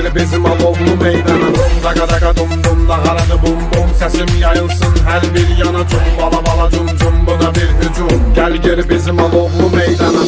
geri bizim alovlu meydana. Daga daga dum dum naharadı bum bum, sesim yayılsın her bir yana. Cum bala bala cum cum, bu da bir hücum. Gel geri bizim alovlu meydana.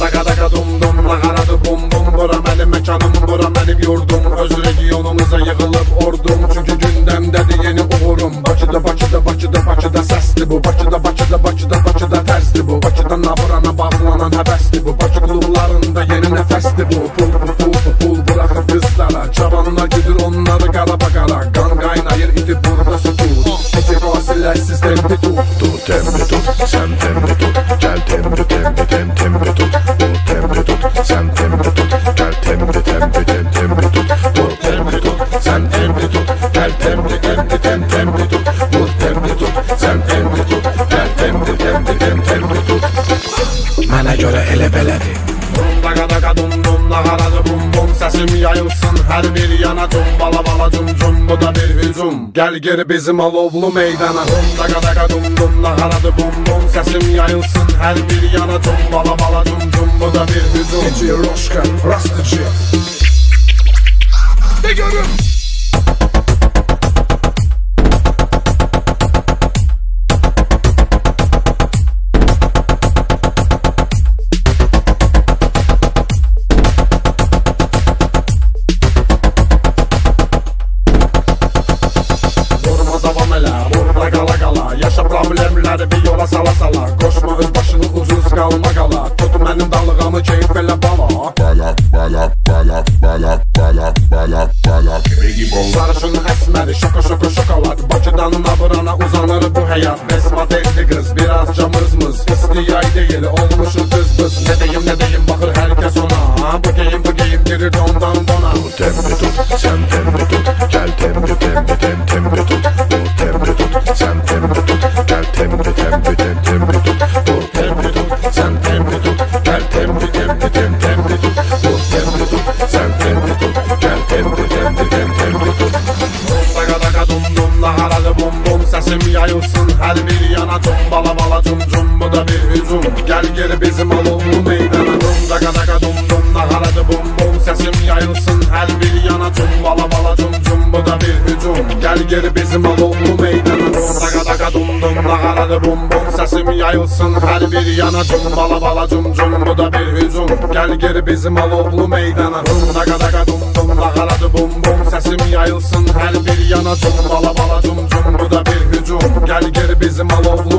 Daga daga dum dum naharadı bum bum, bura benim mekanım, bura benim yurdum. Öz regionumuza yığılıb ordum, çünkü gündemdədir yeni uğurum. Bakıda Bakıda Bakıda Bakıda səsdir bu, Bakıda Bakıda Bakıda Bakıda tərzdir bu, Bakıdan naburana bağlanan həvəsdir bu, Bakı klublarında yeni nəfəsdir bu. Pul pul pul pul bırakır kızlara, çabanına güdür onları qara bakara. Qan qaynayır itib burada su tut, içi fasiləsiz tempi tut. Tut tempi tut, sen tempi tut, gel tempi tempi tempi tempi tut. Tut tempi tut, sen tempi tut, gel tempi tempi tempi tempi tut. Tut tempi tut, sen tempi tut, gel tempi tempi tempi tempi tut. Tut tempi tut, sen tempi tut, gel tempi tempi tempi tempi tut. Mənə görə elə belədir. Daga daga dum dum naharadı bum bum, sesim yayılsın her bir yana. Cum bala bala cum cum, bu da bir hücum. Gel geri bizim alovlu meydana. Daga daga dum dum naharadı bum bum, sesim yayılsın her bir yana. Cum bala bala cum cum, bu da bir hücum. Gece Roşka, Rastıcı. De görüm. Burada qala qala, yaşa problemləri bir yola sala sala. Qoşma öz başını ucuz qalma qala, tut mənim dalğamı keyif elə bala. Bala bala bala bala bala bala bala. Sarışın əsməri, şoka şoka şokolad, Bakıdan naburana uzanır bu həyat. Besma devli qız, birazca mızmız, istiyay deyil, olmuşuz düz bız. Ne deyim, baxır hər kəs ona, bu geyim girir ondan dona. Tut tempi tut, sen tempi tut, gel tempi tempi tempi tempi tut. Tut tempi tut, sen tempi tut, gel tempi tempi tempi tempi tut. Tut tempi tut, sen tempi tut, gel tempi tempi tempi tempi tut. Tut tempi tut, sen tempi tut, gel tempi tempi tempi tempi tut. Daga daga dum dum naharadı bum bum, sesim yayılsın her bir yana. Cum bala bala cum cum, bu da bir hücum. Gel geri bizim alovlu meydana. Daga daga dum dum naharadı bum bum, sesim yayılsın her bir yana. Cum bala bala cum cum, bu da bir hücum. Gel geri bizim alovlu meydana. Daga daga dum dum naharadı bum bum, sesim yayılsın her bir yana. Cum bala bala cum cum, bu da bir hücum. Gel geri bizim alovlu meydana. Daga daga dum dum naharadı bum bum, sesim yayılsın her bir yana. Cum bala bala cum cum, bu da bir hücum. Gel geri bizim alovlu